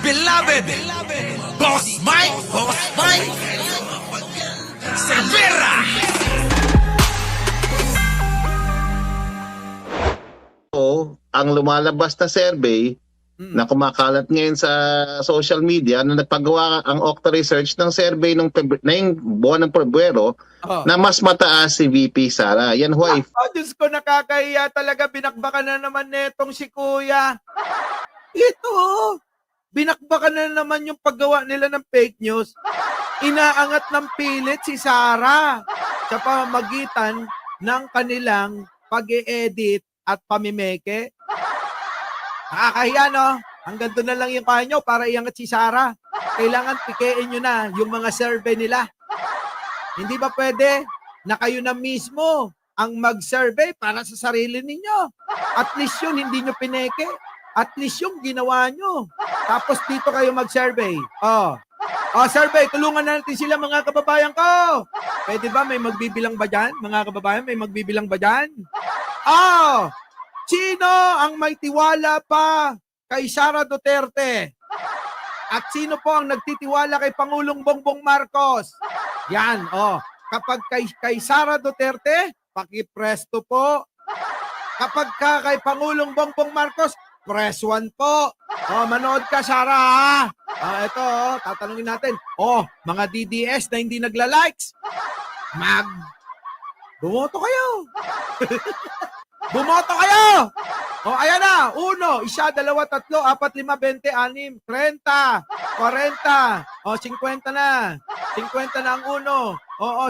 beloved Boss Mike Cervera. Ang lumalabas na survey na kumakalat ngayon sa social media na nagpagawa ang Okta Research ng survey ng buwan ng Pebrero na mas mataas si VP Sara. Yan huwag. Oh, Diyos ko, nakakahiya talaga. Binakbakan na naman netong si Kuya. Ito, binakbakan na naman yung paggawa nila ng fake news. Inaangat ng pilit si Sara sa pamamagitan ng kanilang pag-e-edit at pamimeke. Nakakahiya, no? Hanggang doon na lang yung kaya nyo para iangat si Sara. Kailangan pikein nyo na yung mga survey nila. Hindi ba pwede na kayo na mismo ang mag-survey para sa sarili ninyo? At least yun, hindi nyo pineke. At least yung ginawa nyo. Tapos dito kayo mag-survey. Survey, tulungan natin sila mga kababayan ko. Pwede ba may magbibilang ba dyan? Mga kababayan, may magbibilang ba dyan? Sino ang may tiwala pa kay Sara Duterte? At sino po ang nagtitiwala kay Pangulong Bongbong Marcos? Yan, kapag kay Sara Duterte, paki-press 2 po. Kapag kay Pangulong Bongbong Marcos, press 1 po. Manood ka, Sara, ha? Ito, tatanungin natin. Mga DDS na hindi nagla-likes, bumoto kayo. Bumoto kayo! Ayan na. 1, 1, 2, 3, 4, 5, 20, 6, 30, 40. 50 na. 50 na ang 1.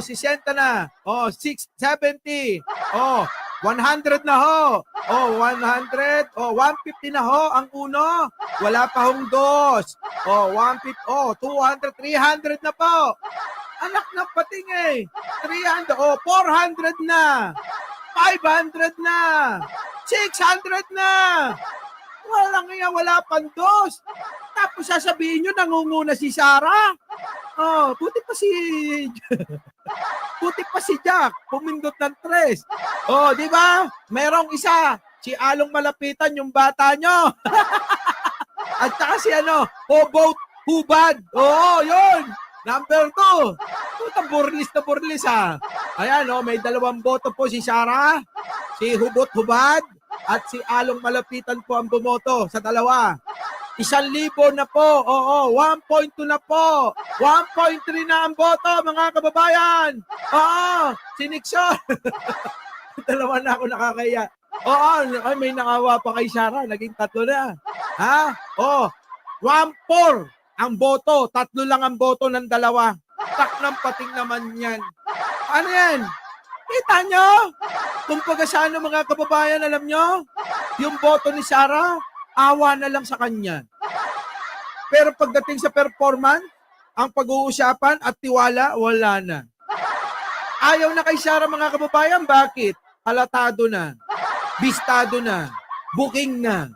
60 na. 70. 100 na ho. 100. 150 na ho ang 1. Wala pa hong 2. 150. 200, 300 na po. Anak na pating eh. 300. 400 na. 500 na. 600 na. Wala pang 2. Tapos sasabihin nyo, nangunguna si Sara. Puti pa si Jack. Pumindot ng 3. Di ba? Merong isa. Si Along Malapitan, yung bata nyo. At saka si Hobot Hubad. Yun. Number 2. Burlis na burlis, ha. Ayan, may 2 boto po si Sara, si Hubot Hubad, at si Along Malapitan po ang bumoto sa 2. 1,000 na po. 1.2 na po. 1.3 na ang boto, mga kababayan. Si Nixon. 2 na ako nakakaya. May nakawa pa kay Sara. Naging 3 na. 1.4 ang boto. 3 lang ang boto ng 2. Tak ng pating naman yan. Ano yan? Kita nyo? Kung pagasano mga kababayan, alam nyo? Yung boto ni Sara, awa na lang sa kanya. Pero pagdating sa performance, ang pag-uusapan at tiwala, wala na. Ayaw na kay Sara mga kababayan. Bakit? Halatado na. Bistado na. Booking na.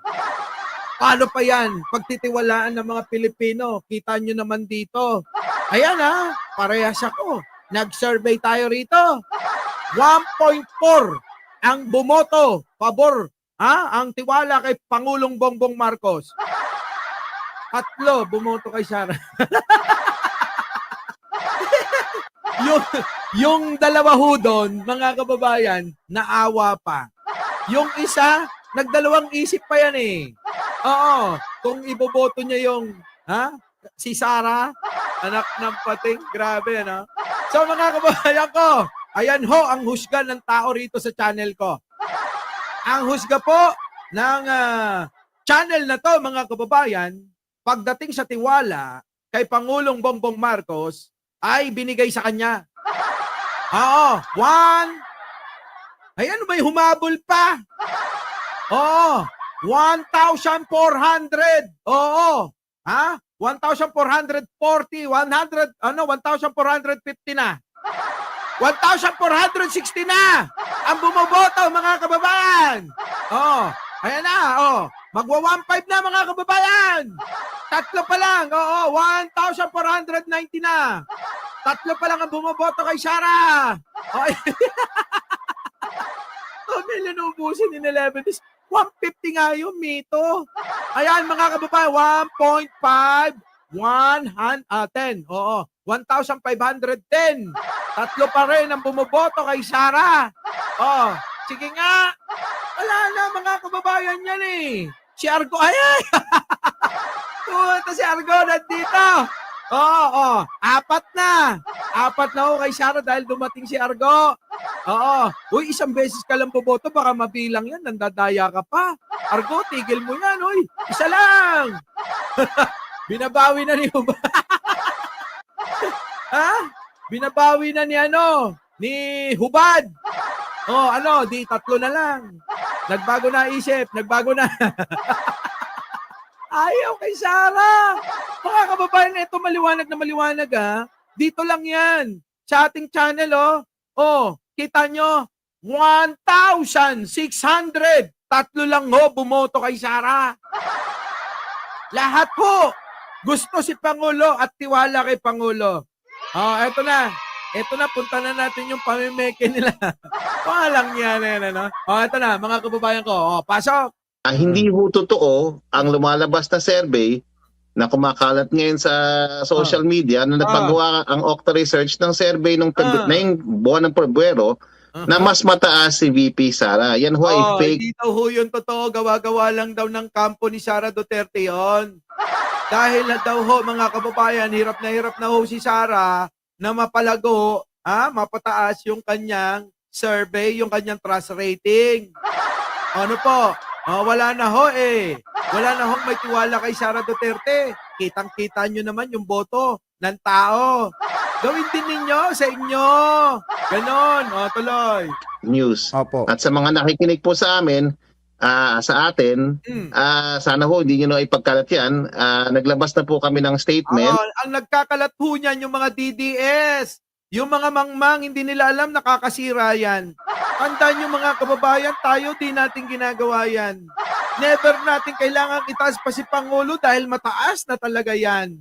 Paano pa yan? Pagtitiwalaan ng mga Pilipino, kita nyo naman dito. Ayan parehas ako. Nag-survey tayo rito. 1.4 ang bumoto, pabor, ang tiwala kay Pangulong Bongbong Marcos. 3 bumoto kay Sara. yung 2 ho doon, mga kababayan, naawa pa. Yung isa, nagdalawang isip pa yan eh. Kung iboboto niya yung si Sara, anak ng pating, grabe, So mga kababayan ko, ayan ho ang husga ng tao rito sa channel ko. Ang husga po ng channel na to, mga kababayan, pagdating sa tiwala kay Pangulong Bongbong Marcos, ay binigay sa kanya. 1. Ayan, may humabol pa. 1,400. 1,440, 1,450 na. 1,460 na ang bumoboto, mga kababayan. Ayan na, magwa-1,500 na, mga kababayan. 3 pa lang, 1,490 na. 3 pa lang ang bumoboto kay Sara. May linubusin in 11 days. 150 nga yung mito. Ayan mga kababayan, 1.5, 10, oo, 1,510. Tatlo pa rin ang bumoboto kay Sara. Oh, sige nga. Wala na mga kababayan yan eh. Si Argo, ay! Ito si Argo nandito. Oo, apat na. Apat na ho kay Sara dahil dumating si Argo. Oo. Uy, isang beses ka lang boboto, baka mabilang yan. Nandadaya ka pa. Argo, tigil mo yan. Uy, isa lang. Binabawi na ni Hubad. Ha? Binabawi na ni Hubad. Oh, di tatlo na lang. Nagbago na isip, nagbago na. Ayaw kay Sara. Mga kababayan, ito maliwanag na maliwanag ha. Dito lang yan. Sa ating channel oh, kita nyo, 1,600. Tatlo lang bumoto kay Sara. Lahat po. Gusto si Pangulo at tiwala kay Pangulo. Oh, eto na. Eto na, punta na natin yung pamimeke nila. Walang yan, ano? Oh, eto na, mga kababayan ko. Oh, pasok. Hindi ho totoo ang lumalabas na survey na kumakalat ngayon sa social media na nagpagawa ang Okta Research ng survey ng buwan ng Pebrero na mas mataas si VP Sara. Yan ho ay fake. Hindi daw ho yun totoo. Gawa-gawa lang daw ng kampo ni Sara Duterte yon. Dahil daw ho, mga kababayan, hirap na ho si Sara na mapalago, mapataas yung kanyang survey, yung kanyang trust rating. Ano po? Wala na ho eh. Wala na ho may tiwala kay Sara Duterte. Kitang-kita nyo naman yung boto ng tao. Gawin din ninyo sa inyo. Ganon. Tuloy. News. Opo. At sa mga nakikinig po sa amin, sa atin, sana ho hindi nyo na ipagkalat yan. Naglabas na po kami ng statement. Ang nagkakalat po niyan yung mga DDS. Yung mga mangmang, hindi nila alam, nakakasira yan. Tandaan yung mga kababayan, tayo di natin ginagawa yan. Never natin kailangan itaas pa si Pangulo dahil mataas na talaga yan.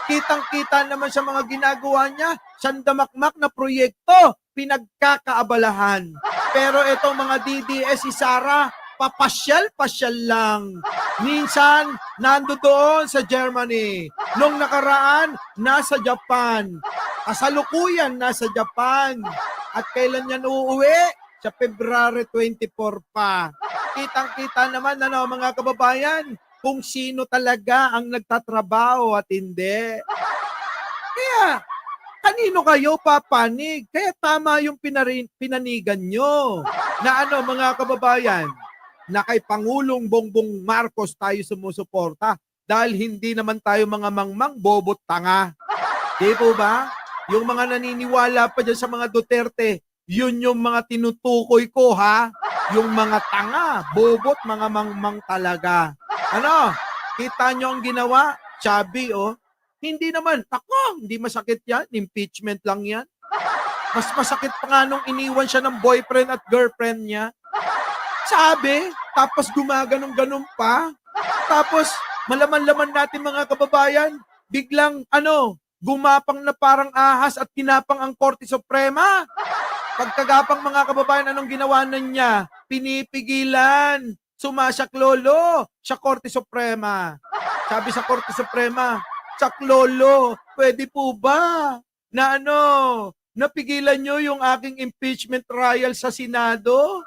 Kitang-kita naman sa mga ginagawa niya, sandamakmak na proyekto, pinagkakaabalahan. Pero itong mga DDS, si Sara, papasyal-pasyal lang. Minsan, nando doon sa Germany. Nung nakaraan, nasa Japan. Kasalukuyan, nasa Japan. At kailan yan uuwi? Sa February 24 pa. Kitang-kita naman, mga kababayan, kung sino talaga ang nagtatrabaho at hindi. Kaya, kanino kayo papanig? Kaya tama yung pinanigan nyo. Na mga kababayan, na kay Pangulong Bongbong Marcos tayo sumusuporta dahil hindi naman tayo mga mangmang bobot tanga. Di po ba? Yung mga naniniwala pa dyan sa mga Duterte, yun yung mga tinutukoy ko ha. Yung mga tanga, bobot, mga mangmang talaga. Kita nyo ang ginawa? Chubby Hindi naman. Hindi masakit yan. Impeachment lang yan. Mas masakit pa nga nung iniwan siya ng boyfriend at girlfriend niya. Sabi, tapos gumaganong-ganon pa. Tapos, malaman-laman natin mga kababayan, biglang, gumapang na parang ahas at kinapang ang Korte Suprema. Pagkagapang mga kababayan, anong ginawa na niya? Pinipigilan. Sumasaklolo sa Korte Suprema. Sabi sa Korte Suprema, saklolo, pwede po ba na napigilan nyo yung aking impeachment trial sa Senado?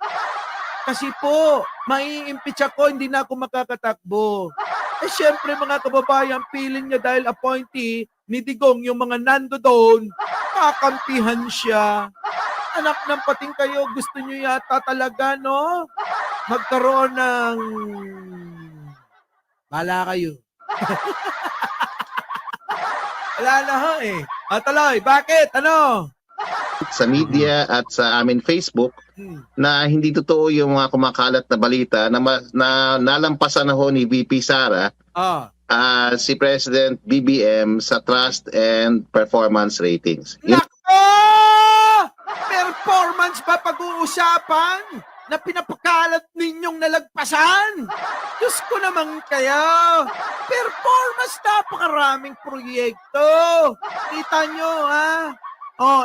Kasi po, mai-impeach ako, hindi na ako makakatakbo. Syempre mga kababayan, feeling niya dahil appointee ni Digong yung mga nando doon, kakampihan siya. Anak ng pating kayo, gusto niyo yata talaga, magkaroon ng... Bala kayo. Wala na ho eh. Tuloy, bakit? Sa media at sa amin Facebook na hindi totoo yung mga kumakalat na balita na nalampasan na ho ni VP Sara si President BBM sa trust and performance ratings. Nako! Performance pa pag-uusapan na pinapakalat ninyong nalagpasan? Diyos ko naman kayo! Performance, napakaraming proyekto! Kita nyo,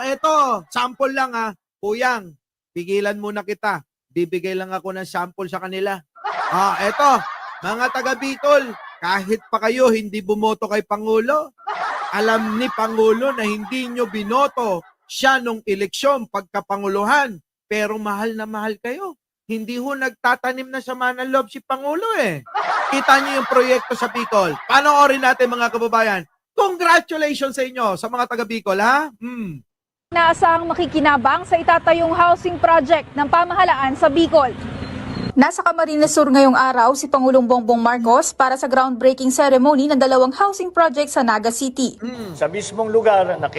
eto, sample lang Kuyang, pigilan muna kita. Bibigay lang ako ng sample sa kanila. Eto, mga taga Bicol, kahit pa kayo hindi bumoto kay Pangulo, alam ni Pangulo na hindi nyo binoto siya nung eleksyon pagkapanguluhan, pero mahal na mahal kayo. Hindi ho nagtatanim na sama ng loob si Pangulo eh. Kita nyo yung proyekto sa Bicol. Panoorin natin mga kababayan. Congratulations sa inyo sa mga taga Bicol, ha? Inaasahang makikinabang sa itatayong housing project ng pamahalaan sa Bicol. Nasa Camarines Sur ngayong araw si Pangulong Bongbong Marcos para sa groundbreaking ceremony ng dalawang housing project sa Naga City. Sa mismong lugar na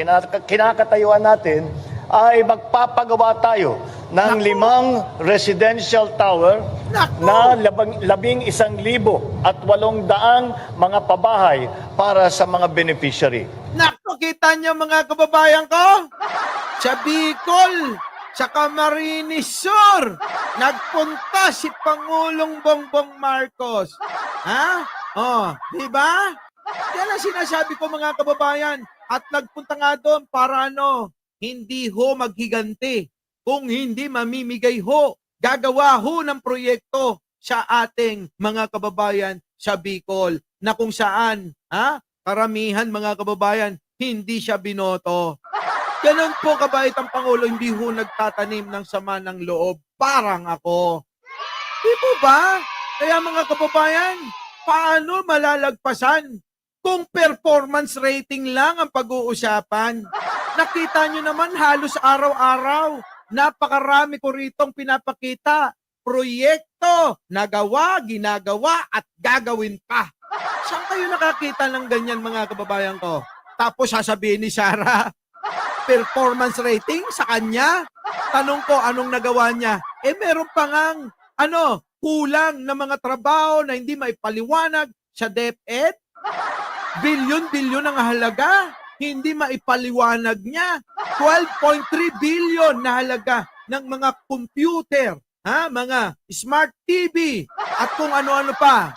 kinakatayuan natin ay magpapagawa tayo ng 5 residential tower na 11,800 mga pabahay para sa mga beneficiary. Naku, kita niyo mga kababayan ko? Sa Bicol, sa Camarines Sur, nagpunta si Pangulong Bongbong Marcos. Ha? Di ba? Yan ang sinasabi ko mga kababayan. At nagpunta nga doon para hindi ho maghiganti. Kung hindi mamimigay ho, gagawa ho ng proyekto sa ating mga kababayan sa Bicol na kung saan, karamihan mga kababayan, hindi siya binoto. Ganun po kabait ang Pangulo, hindi ho nagtatanim ng sama ng loob. Parang ako. Di po ba? Kaya mga kababayan, paano malalagpasan kung performance rating lang ang pag-uusapan? Nakita nyo naman halos araw-araw, napakarami ko ritong pinapakita. Proyekto, nagawa, ginagawa, at gagawin pa. Saan kayo nakakita ng ganyan mga kababayan ko? Tapos sasabihin ni Sarah, performance rating sa kanya? Tanong ko, anong nagawa niya? Meron pa ngang, kulang na mga trabaho na hindi maipaliwanag sa DepEd. Bilyon-bilyon ang halaga. Hindi maipaliwanag niya. 12.3 billion na halaga ng mga computer, mga smart TV, at kung ano-ano pa.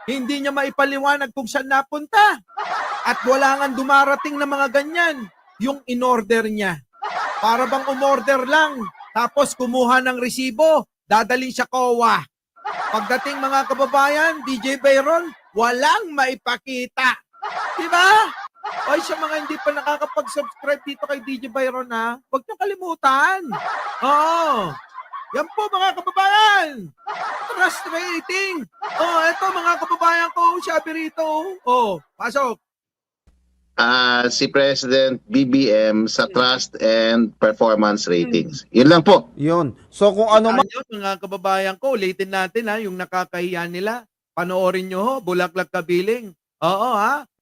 Hindi niya maipaliwanag kung saan napunta. At wala nga dumarating na mga ganyan. Yung in-order niya. Para bang umorder lang, tapos kumuha ng resibo, dadalhin sa COA. Pagdating mga kababayan, DJ Byron, walang maipakita. Diba? Ay, sa mga hindi pa nakakapag-subscribe dito kay DJ Byron, huwag niyo kalimutan. Yan po mga kababayan. Trust rating. Ito mga kababayan ko, sabi rito. Pasok. Si President BBM sa trust and performance ratings. Yun lang po. Yun. So kung ano man Mga kababayan ko, ulitin natin yung nakakahiya nila. Panoorin nyo ho, Bulaklak Kabiling.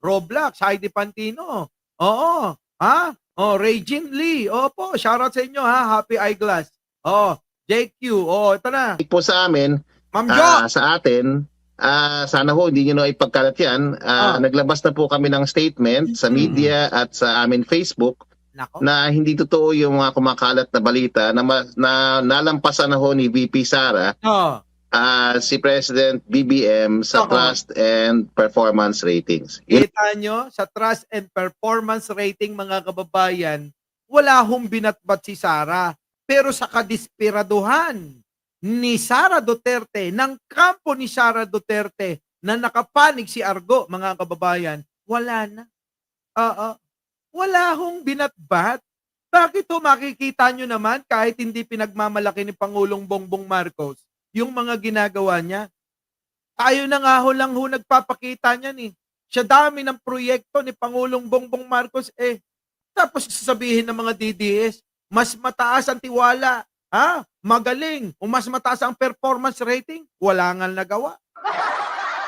Roblox, Heidi Pantino. Regine Lee. Opo, shoutout sa inyo Happy Eyeglass. JQ. Ito na. Po sa amin, Ma'am Jo. sa atin, sana ho hindi nyo na ipagkalat yan. Naglabas na po kami ng statement sa media at sa amin Facebook Nako. na hindi totoo yung mga kumakalat na balita na nalampasan na ho ni VP Sara si President BBM sa trust and performance ratings. Kita nyo, sa trust and performance rating mga kababayan, wala hong binatbat si Sara. Pero sa kadispiraduhan ni Sara Duterte, ng kampo ni Sara Duterte, na nakapanig si Argo, mga kababayan, wala na. Wala hong binatbat. Bakit makikita nyo naman kahit hindi pinagmamalaki ni Pangulong Bongbong Marcos yung mga ginagawa niya? Tayo na nga lang nagpapakita niyan Sa dami ng proyekto ni Pangulong Bongbong Marcos tapos sasabihin ng mga DDS, mas mataas ang tiwala, magaling, o mas mataas ang performance rating, wala nga nagawa.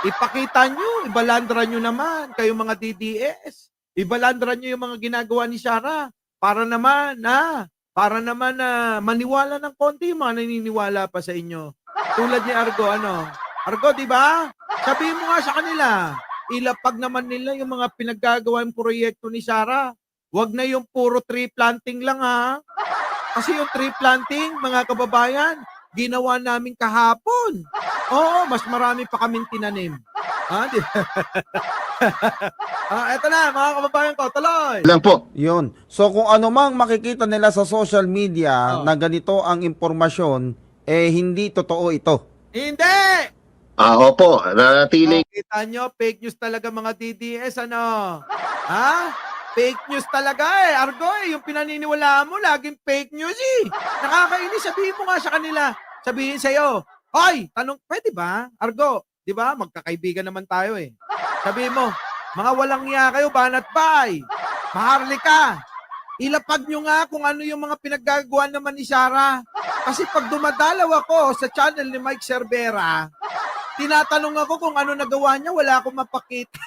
Ipakita nyo, ibalandra nyo naman, kayo mga DDS. Ibalandra nyo yung mga ginagawa ni Sara para naman maniwala ng konti yung mga naniniwala pa sa inyo. Tulad ni Argo, Argo, di ba? Sabihin mo nga sa kanila, ilapag naman nila yung mga pinaggagawang proyekto ni Sara. Huwag na yung puro tree planting lang Kasi yung tree planting, mga kababayan, ginawa namin kahapon. Mas marami pa kaming tinanim. Eto na, mga kababayan ko, tuloy. Lang po. yun. So kung ano mang makikita nila sa social media na ganito ang impormasyon, hindi totoo ito. Hindi! Opo, nanatiling Kita nyo, fake news talaga mga DDS, ano? Ha? Fake news talaga eh. Argo eh, yung pinaniniwalaan mo, laging fake news eh. Nakakainis, sabihin mo nga sa kanila. Sabihin sa'yo, hoy, tanong, pwede ba? Argo, di ba? Magkakaibigan naman tayo eh. Sabihin mo, mga walang iya kayo, banat bay. Maharlika. Ilapag nyo nga kung ano yung mga pinaggagawa naman ni Sarah. Kasi pag dumadalaw ako sa channel ni Mike Cervera, tinatanong ako kung ano nagawa niya, wala akong mapakita.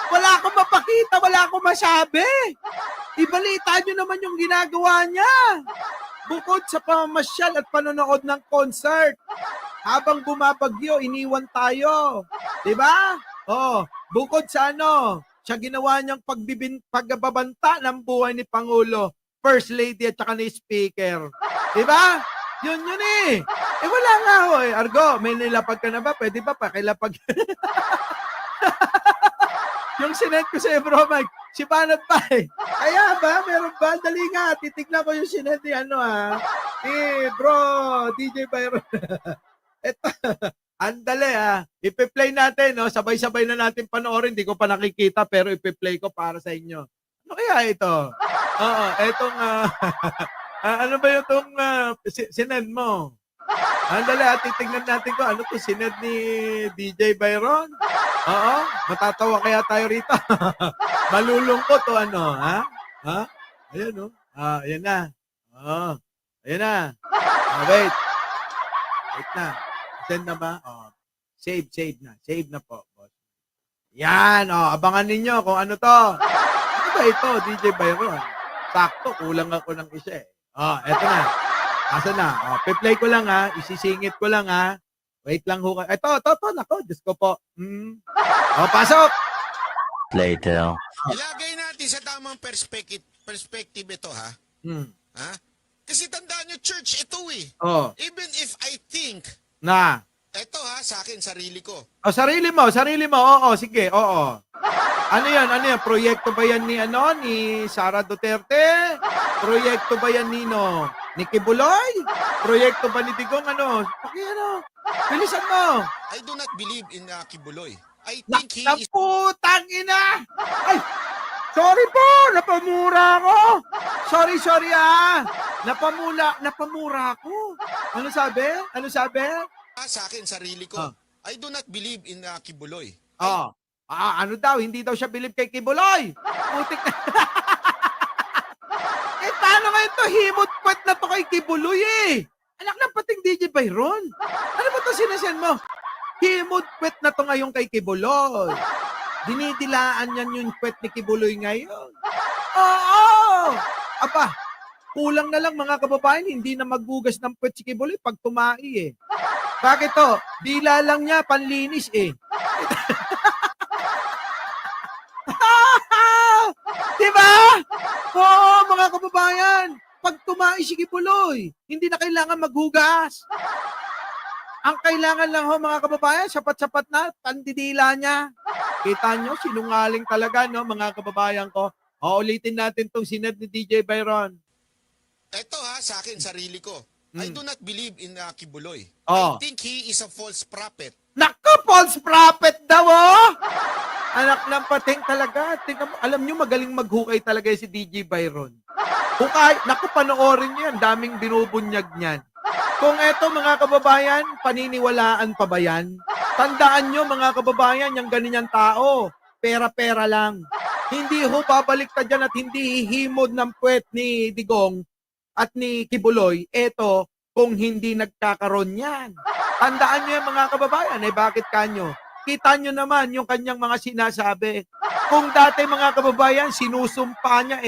Wala akong mapakita, wala akong masabi. Ibalita nyo naman yung ginagawa niya. Bukod sa pamamasyal at panonood ng concert, habang bumabagyo, iniwan tayo. Diba? Oh, bukod sa ano, siya ginawa niyang pagbabanta ng buhay ni Pangulo, First Lady at saka ni Speaker. Diba? Yun eh. Eh wala nga ho eh. Argo, may nilapag ka na ba? Pwede ba pakilapag? Yung sinend ko sa bro Mike, si Banat pa eh. Kaya ba? Meron ba? Dali nga. Titignan ko yung sinend ni ano bro, DJ Byron. Eto. Andale ipe-play natin, no? Sabay-sabay na natin panoorin. Hindi ko pa nakikita pero ipe-play ko para sa inyo. Ano kaya ito? Oo, etong ano ba yung itong sinend mo? Andale, titignan natin ko ano to sinend ni DJ Byron. Oo, matatawa kaya tayo rito. Malulungkot o ano, ha? Ha? Ayan, no? Ayan na. Ayan na. Wait. Wait na. Send na ba? Save na. Save na po, boss. Yan, abangan ninyo kung ano to. Ano ba ito, DJ Byron? Sakto, kulang ako ng isa eh. Eto na. Asa na? Pe-play ko lang isisingit ko lang Wait lang ho. Ito, nako, Diyos ko po. Pasok! Later. Ilagay natin sa tamang perspective ito, ha? Ha? Kasi tandaan nyo, church, ito eh. Even if I think, Na. ito sa akin, sarili ko. Sarili mo. Oo, sige, oo. Ano yan? Proyekto ba yan ni Sara Duterte? Proyekto ba yan ni Kibuloy? Proyekto ba ni Digong Bilisan mo. I do not believe in Kibuloy. I think he is... Putang ina! Ay! Sorry po! Napamura ako! Sorry Napamura ako. Ano sabi? Sa akin, sarili ko. I do not believe in Kibuloy. Ano daw? Hindi daw siya believe kay Kibuloy. Putik na. Paano nga ito? Himot-pwet na to kay Kibuloy eh. Anak ng pating DJ Byron. Ano ba ito sinasend mo? Himot-pwet na to ngayon kay Kibuloy. Dinidilaan yan yung pwet ni Kibuloy ngayon. Oo! Aba, kulang na lang mga kababayan, hindi na magbugas ng pwet si Kibuloy pag tumai eh. Bakit to? Dila lang niya, panlinis eh. Diba? Oo, mga kababayan. Pag tumai si Kibuloy, hindi na kailangan maghugas. Ang kailangan lang mga kababayan, sapat-sapat na, pandidila niya. Kita nyo, sinungaling talaga, no, mga kababayan ko. Ulitin natin tong sinad ni DJ Byron. Ito sa akin, sarili ko. I do not believe in Kibuloy. Oh. I think he is a false prophet. Naku, false prophet daw, Anak ng pating talaga. Tingnan mo, alam nyo, magaling maghukay talaga si DJ Byron. Hukay, naku, panoorin nyo yan. Daming binubunyag niyan. Kung eto mga kababayan, paniniwalaan pa ba yan? Tandaan nyo mga kababayan, yung ganyan tao, pera-pera lang. Hindi ho babalik ka dyan at hindi hihimod ng puwet ni Digong at ni Kibuloy, eto kung hindi nagkakaroon yan. Tandaan nyo yung mga kababayan, bakit kanyo? Kita nyo naman yung kanyang mga sinasabi. Kung dati mga kababayan, sinusumpa niya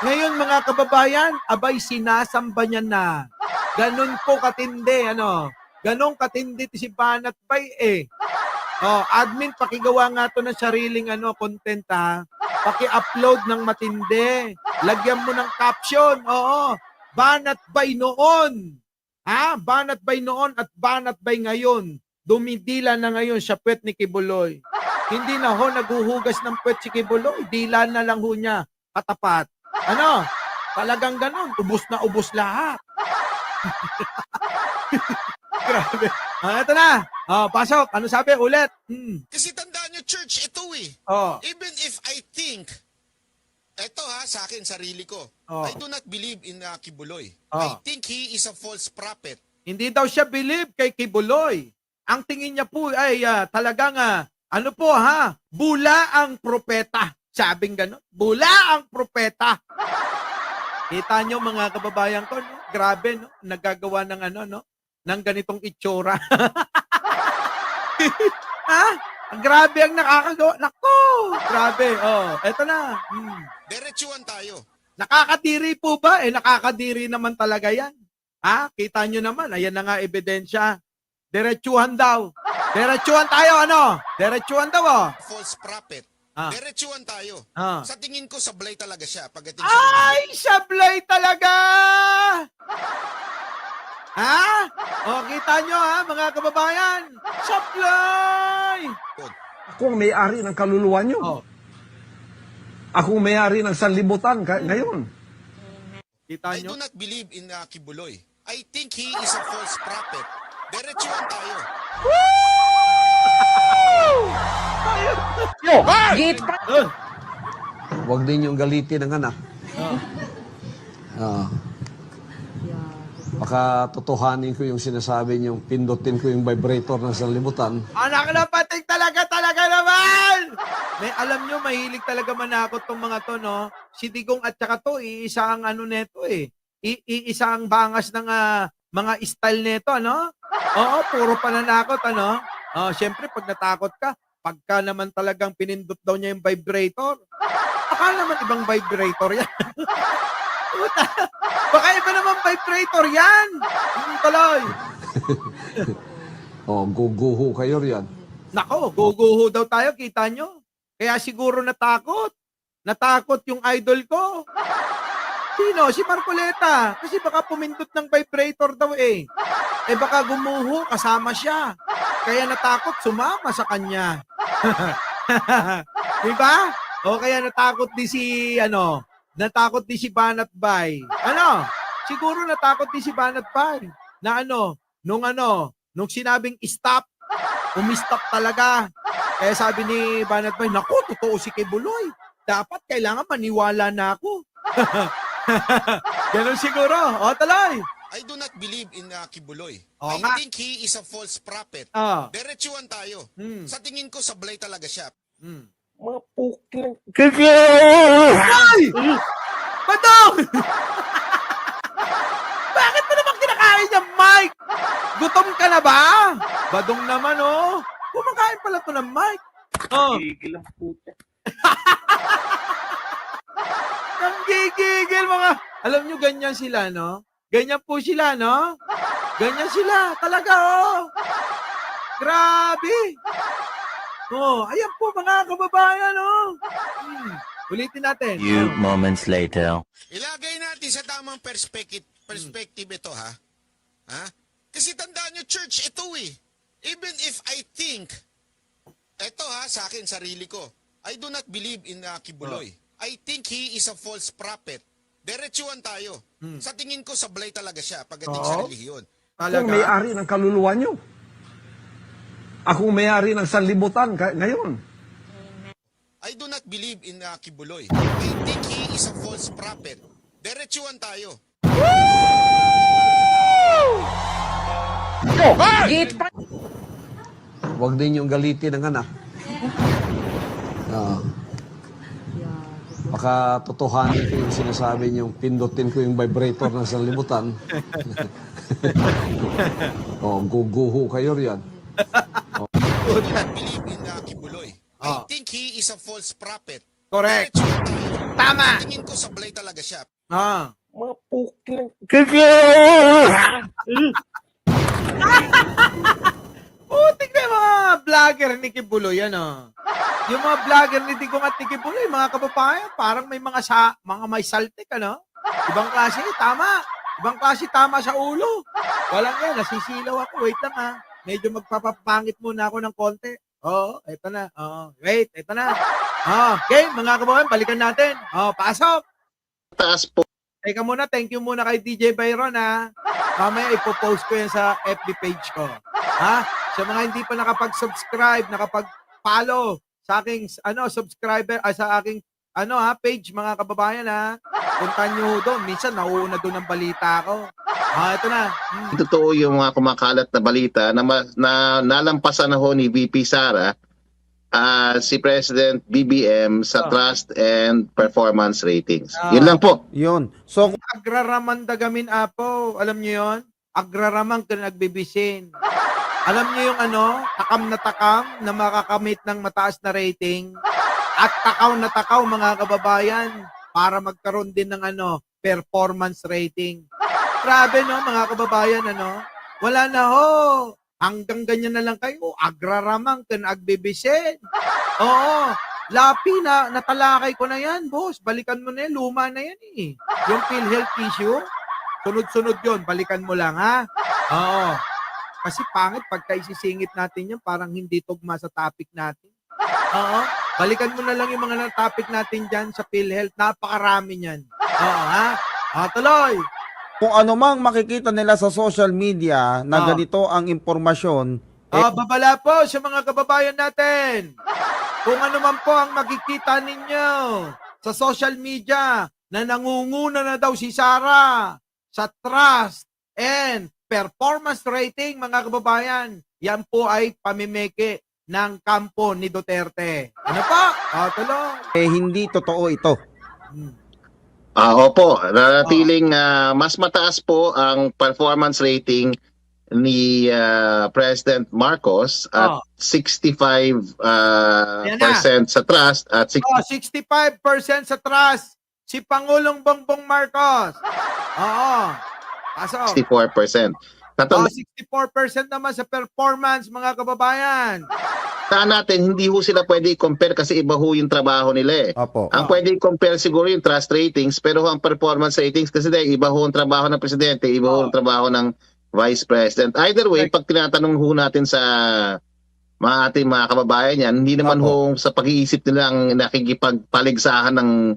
Ngayon mga kababayan, abay sinasamba niya na. Ganon po katindi, Ganon katindi si Banat Bay admin, pakigawa nga to ng sariling content Paki-upload ng matindi. Lagyan mo ng caption. Banat Bay noon. Banat Bay noon at Banat Bay ngayon. Dumidila na ngayon sa puwet ni Kibuloy. Hindi na ho naghuhugas ng puwet si Kibuloy. Dila na lang ho niya katapat. Talagang ganon. Ubus na ubus lahat. Grabe. Ito na. Pasok. Ano sabi? Ulit. Kasi tandaan nyo, church, ito eh. Oh. Even if I think, eto ha, sa akin, sarili ko, Oh. I do not believe in Kibuloy. Oh. I think he is a false prophet. Hindi daw siya believe kay Kibuloy. Ang tingin niya po ay talagang ano po ha, bula ang propeta. Sabing gano'n, bula ang propeta. Kita nyo mga kababayan ko, no? Grabe, no? Nagagawa ng ano, no? Ng ganitong itsura. Ha? Grabe ang nakakagawa. Nako! Grabe. Eto na. Diretsuhan tayo. Nakakadiri po ba? Nakakadiri naman talaga yan. Ha? Kita nyo naman. Ayan na nga ebidensya. Diretsuhan daw. Diretsuhan tayo, ano? Diretsuhan daw, False prophet. Ah. Diretsuhan tayo. Ah. Sa tingin ko, sablay talaga siya. Pagdating sa Ay, sablay talaga! Ha? Kita nyo ha, mga kababayan. Sablay! Ako ang may-ari ng kaluluwa nyo. Ako ang may-ari ng sanlibutan ngayon. Kita I nyo? do not believe in Kibuloy. I think he is a false prophet. Diretsuhan tayo. Huwag din yung galitin ng anak. Baka totohanin ko yung sinasabi niyong pindutin ko yung vibrator ng sanlibutan. Anak na pating talaga naman! May alam nyo, mahilig talaga manakot tong mga to, no? Si Digong at saka to, iisa ang ano neto eh. Iisa ang bangas ng mga style neto, ano? Oo, puro pananakot, ano? Siyempre, pag natakot ka, pagka naman talagang pinindot daw niya yung vibrator, akala naman ibang vibrator yan. Baka iba naman vibrator yan. Tuloy. Guguho kayo riyan. Nako, guguho daw tayo, kita nyo. Kaya siguro natakot. Natakot yung idol ko. Sino? Si Marcoleta. Kasi baka pumindot ng vibrator daw eh. Baka gumuho, kasama siya. Kaya natakot, sumama sa kanya. Diba? O kaya natakot din si, natakot din si Banat Bay. Siguro natakot din si Banat Bay. Na nung sinabing stop, umistop talaga. Kaya sabi ni Banat Bay, naku, totoo si Kibuloy. Dapat kailangan maniwala na ako. Ganun siguro. Tuloy. I do not believe in Kibuloy. Oo I nga. think he is a false prophet. Diretsuhan tayo. Sa tingin ko, sablay talaga siya. Mga puking. Ay! Badong! Bakit mo naman kinakain yung mic? Gutom ka na ba? Badong naman, oh. Kumakain pala to ng mic. Gigil ang puta. Ang gigigil mga... Alam nyo, ganyan sila, no? Ganyan po sila, no? Ganyan sila. Talaga, oh. Grabe. Ayan po mga kababayan, oh. Ulitin natin. Few moments later. Ilagay natin sa tamang perspective ito, ha? Kasi tandaan nyo, church, ito eh. Even if I think, eto ha, sa akin, sarili ko, I do not believe in Kibuloy. I think he is a false prophet. Diretsuhan tayo. Sa tingin ko, sablay talaga siya pagdating sa relihiyon. Ako ang may-ari ng kaluluwa nyo. Ako ang may-ari ng sanlibutan ngayon. I do not believe in Kibuloy. I think he is a false prophet. Diretsuhan tayo. Huwag din yung galitin ng anak. Baka totohanin ko yung sinasabi niyong pindutin ko yung vibrator ng sanlibutan. Guguho kayo riyan. I do not believe in Kibuloy. I think he is a false prophet. Correct. Diretsuhan tayo. Tama. Sa tingin ko, sablay talaga siya. Mga puking. Putik na yung mga vlogger ni Kibuloy, ano? Yung mga vlogger ni Digong at ni Kibuloy, mga kababayan, parang may mga may saltik, ano? Ibang klase, tama. Ibang klase, tama sa ulo. Walang yan, nasisilaw ako. Wait lang, ha. Medyo magpapapangit muna ako ng konti. Eto na. Wait, eto na. Okay, mga kababayan, balikan natin. Pasok. Taas po Teka muna, thank you muna kay DJ Byron ha. Mamaya ipopost ko yan sa FB page ko. Ha? Sa mga hindi pa nakapag-subscribe, nakapag-follow sa aking subscriber sa aking page mga kababayan ha. Puntahan niyo doon. Minsan nauuna doon ang balita ko. Ito na. Totoo yung mga kumakalat na balita na nalampasan na ho ni VP Sara si President BBM sa trust and performance ratings. Yun lang po. Yun. So, Agraraman apo. Alam niyo yon? Agraraman ka nagbibisin. Alam niyo yung takam na makakamit ng mataas na rating at takaw na takaw mga kababayan para magkaroon din ng performance rating. Grabe no mga kababayan wala na ho. Hanggang ganyan na lang kayo. Agraramang kan agbibisin. Oo. Lapi na natalakay ko na yan, boss. Balikan mo na yan. Luma na yan eh. Yung PhilHealth issue, sunod-sunod yon. Balikan mo lang ha. Oo. Kasi pangit pagka isisingit natin yan, parang hindi tugma sa topic natin. Oo. Balikan mo na lang yung mga topic natin dyan sa PhilHealth. Napakarami niyan. Oo ha. Tuloy. kung ano mang makikita nila sa social media na ganito ang impormasyon, babala po sa mga kababayan natin. Kung ano man po ang makikita ninyo sa social media na nangunguna na daw si Sara sa trust and performance rating, mga kababayan, yan po ay pamimeke ng kampo ni Duterte. Ano pa? Tuloy. hindi totoo ito. Opo, nanatiling mas mataas po ang performance rating ni President Marcos at 65% sa trust at 65% sa trust si Pangulong Bongbong Marcos. Kaso 64%. 64% naman sa performance, mga kababayan. Saan natin, hindi ho sila pwede i-compare kasi iba ho yung trabaho nila eh. Opo. Ang pwede i-compare siguro yung trust ratings, pero ang performance ratings kasi dahil iba ho ang trabaho ng presidente, iba ho ang trabaho ng vice president. Either way, pag tinatanong ho natin sa ating mga kababayan yan, hindi naman ho sa pag-iisip nila ang nakikipagpaligsahan ng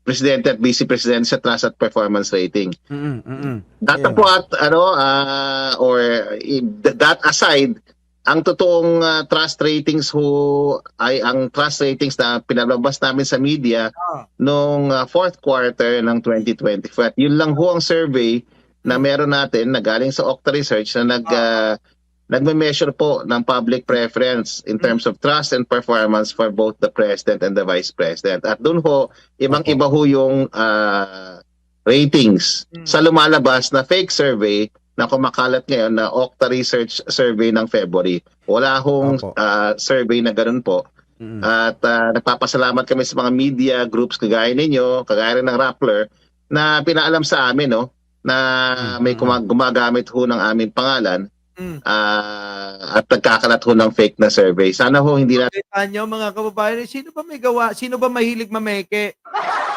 presidente at vice president sa trust at performance rating. Datapwat, that aside, ang totoong trust ratings ho ay ang trust ratings na pinalabas namin sa media noong fourth quarter ng 2024. At yun lang ho ang survey na meron natin na galing sa Okta Research na nagme-measure po ng public preference in terms of trust and performance for both the president and the vice president. At doon ho, ibang-iba ho yung ratings sa lumalabas na fake survey na kumakalat ngayon na Okta Research survey ng February. Wala hong survey na ganun po. At nagpapasalamat kami sa mga media groups kagaya ninyo, kagaya rin ng Rappler, na pinaalam sa amin na may gumagamit ho ng aming pangalan at nagkakalat ho ng fake na survey. Sana ho hindi na... Kita nyo, mga kababayan, sino ba may gawa? Sino ba mahilig mameke?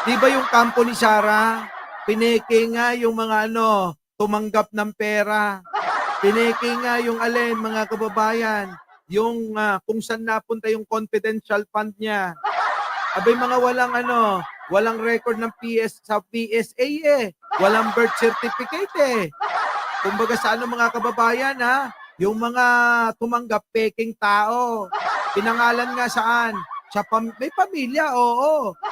Di ba yung kampo ni Sara? Pineke nga yung mga tumanggap ng pera. Pineke nga yung alin, mga kababayan, yung kung saan napunta yung confidential fund niya. Abay mga walang record ng sa PSA Walang birth certificate Kumbaga sa mga kababayan yung mga tumanggap peking tao. Pinangalan nga saan? May pamilya,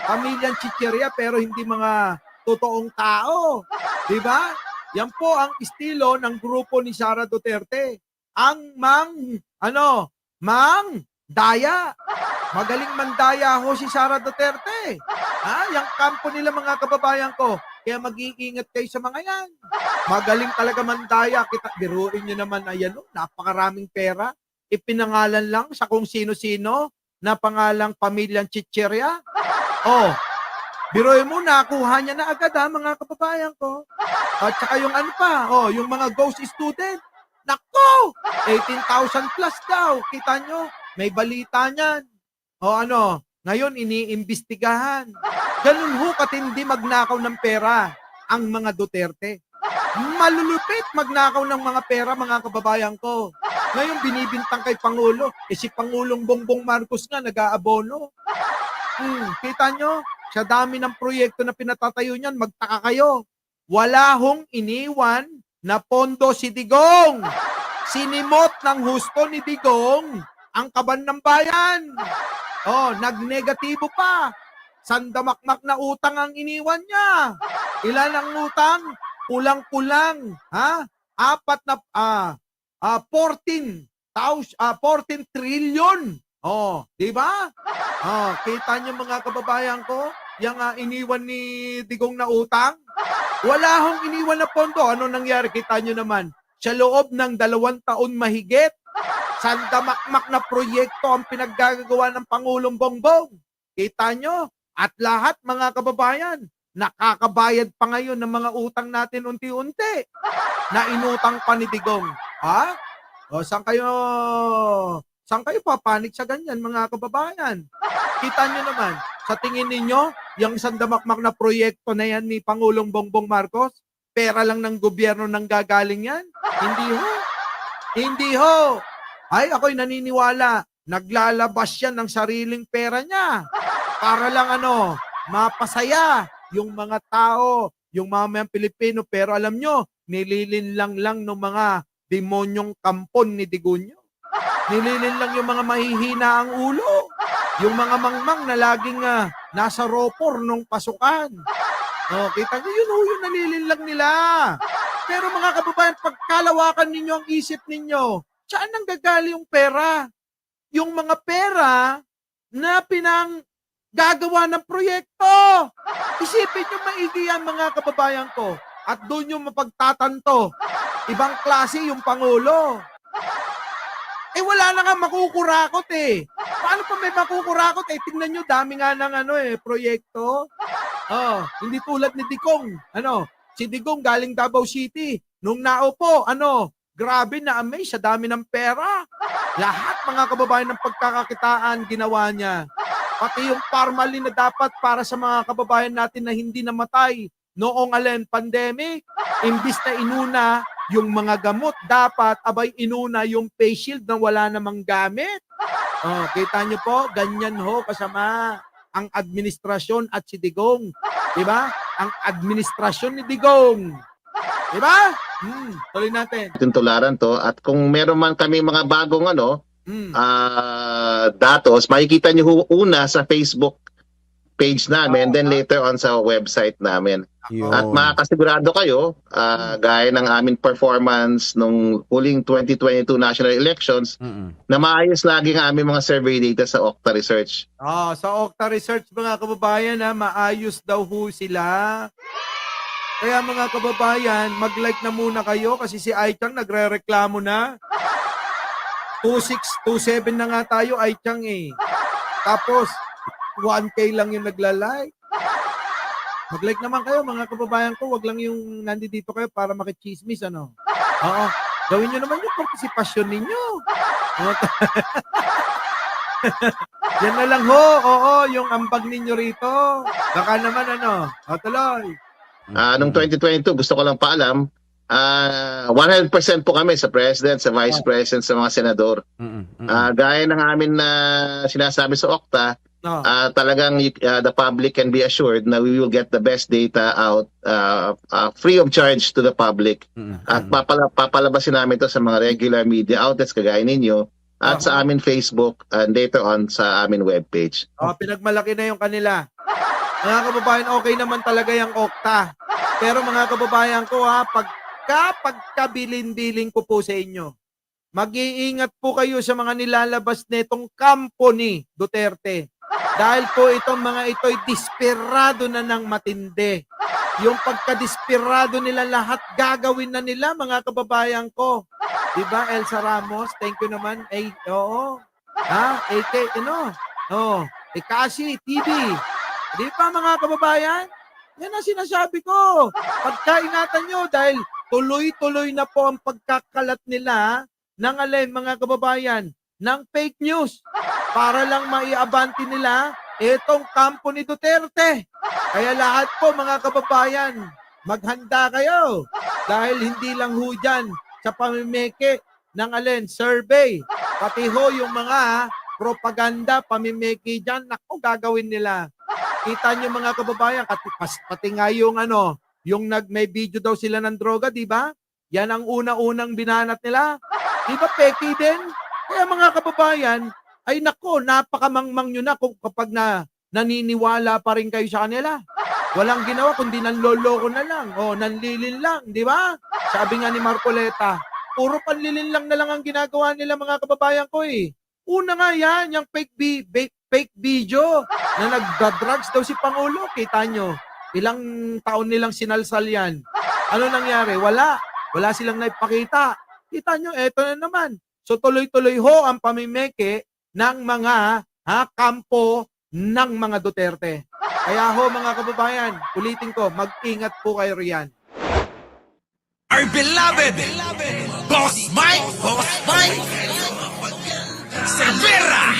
Pamilyang chichirya pero hindi mga totoong tao. Di ba? Yan po ang estilo ng grupo ni Sara Duterte. Ang daya. Magaling mandaya ho si Sara Duterte. Yung kampo nila, mga kababayan ko. Kaya mag-iingat kayo sa mga yan. Magaling talaga mandaya. Biruin nyo naman na napakaraming pera. Ipinangalan lang sa kung sino-sino na pangalang pamilyang chichirya. Biruin mo, nakuha niya na agad mga kababayan ko. At saka yung yung mga ghost student. Nako! 18,000 plus daw. Kita nyo, may balita niyan. Ngayon iniimbestigahan. Ganun ho katindi magnakaw ng pera ang mga Duterte. Malulupit magnakaw ng mga pera, mga kababayan ko. Ngayon binibintang kay Pangulo. Si Pangulong Bongbong Marcos nga nag-aabono. Kita nyo? sa dami ng proyekto na pinatatayo niyan, magtaka kayo. Wala hong iniwan na pondo si Digong. Sinimot ng husto ni Digong ang kaban ng bayan. Oh, nagnegatibo pa. Sandamakmak na utang ang iniwan niya. Ilan ang utang? Kulang-kulang, ha? 14 trillion. Oh, di ba? Oh, kita niyo mga kababayan ko, yung iniwan ni Digong na utang. Wala hong iniwan na pondo. Ano nangyari? Kita niyo naman. Sa loob ng 2 taon mahigit, sandamakmak na proyekto ang pinaggagawa ng Pangulong Bongbong. Kita nyo? At lahat mga kababayan, nakakabayad pa ngayon ng mga utang natin unti-unti na inutang pa ni Digong. Ha? O, saan kayo papanik sa ganyan mga kababayan? Kita nyo naman, sa tingin ninyo, yung sandamakmak na proyekto na yan ni Pangulong Bongbong Marcos, pera lang ng gobyerno nang gagaling yan? Hindi ho. Hindi ho. Ay, ako'y naniniwala, naglalabas yan ng sariling pera niya para lang mapasaya yung mga tao, yung mamayang Pilipino. Pero alam nyo, nililinlang lang ng mga demonyong kampon ni Digunyo. Nililinlang yung mga mahihina ang ulo. Yung mga mangmang na laging nasa ropor nung pasukan. Oh, kita nyo, yung nalilinlang nila. Pero mga kababayan, pagkalawakan ninyo ang isip ninyo, saan nang gagali yung pera? Yung mga pera na gagawa ng proyekto. Isipin nyo maigi yan mga kababayan ko. At doon yung mapagtatanto. Ibang klase yung Pangulo. Eh wala na nga makukurakot eh. Paano pa may makukurakot eh? Tingnan nyo, dami nga ng proyekto. Oh, hindi tulad ni Digong. Si Digong galing Davao City. Nung naupo, grabe na amaze sa dami ng pera. Lahat mga kababayan ng pagkakakitaan ginawa niya. Pati yung formalin na dapat para sa mga kababayan natin na hindi namatay noong pandemic. Imbis na inuna yung mga gamot, dapat inuna yung face shield na wala namang gamit. Oh, kita nyo po, ganyan ho kasama ang administrasyon at si Digong. Diba? Ang administrasyon ni Digong. Diba? Tuloy natin. Tularan to, at kung meron man kami mga bagong datos, makikita nyo una sa Facebook page namin, then later on sa website namin. Yun. At makakasigurado kayo, gaya ng aming performance nung huling 2022 national elections, na maayos lagi ang aming mga survey data sa Okta Research. Sa Okta Research mga kababayan, maayos daw ho sila. Kaya mga kababayan, mag-like na muna kayo kasi si Aichang nagre-reklamo na. 2627 na nga tayo, Aichang eh. Tapos, 1K lang yung nagla-like. Mag-like naman kayo mga kababayan ko, wag lang yung nandito kayo para makichismis, Oo, gawin nyo naman yung partisipasyon ninyo. Yan na lang ho, oo, yung ambag ninyo rito. Baka naman tuloy. Nung 2022, gusto ko lang paalam, 100% po kami sa President, sa Vice President, sa mga Senador. Gaya ng amin na sinasabi sa Okta, talagang the public can be assured na we will get the best data out free of charge to the public. At papalabasin namin ito sa mga regular media outlets kagaya ninyo at sa amin Facebook and later on sa amin webpage. Pinagmalaki na yung kanila. Mga kababayan, okay naman talaga yung Okta. Pero mga kababayan ko pagkabilin-biling ko po sa inyo, mag-iingat po kayo sa mga nilalabas netong kampo ni Duterte. Dahil po itong mga ito'y disperado na ng matindi. Yung pagka-disperado nila lahat, gagawin na nila mga kababayan ko. Diba, Elsa Ramos? Thank you naman. Oo. AK, Kasi TV. Di ba mga kababayan? Yan ang sinasabi ko. Pagkaingatan nyo dahil tuloy-tuloy na po ang pagkakalat nila ng mga kababayan, ng fake news para lang maiabanti nila itong kampo ni Duterte. Kaya lahat po mga kababayan, maghanda kayo dahil hindi lang ho dyan sa pamimeke ng survey. Pati ho yung mga propaganda, pamimeke dyan, naku, gagawin nila. Kita niyo mga kababayan, pati nga yung may video daw sila ng droga, di ba? Yan ang una-unang binanat nila. Di ba peki din? Kaya mga kababayan, ay nako, napakamangmang nyo na kapag naniniwala pa rin kayo sa kanila. Walang ginawa kundi nanloloko na lang. O, nanlilin lang, di ba? Sabi nga ni Marcoleta, puro panlilin lang na lang ang ginagawa nila mga kababayan ko eh. Una nga yan, yung fake video na nagda-drugs daw si Pangulo. Kita nyo, ilang taon nilang sinalsal yan. Ano nangyari? Wala silang naipakita. Kita nyo, eto na naman. So tuloy-tuloy ho ang pamimeke ng mga kampo ng mga Duterte. Kaya ho mga kababayan, ulitin ko, mag-ingat po kayo riyan. Our beloved Boss Mike Severa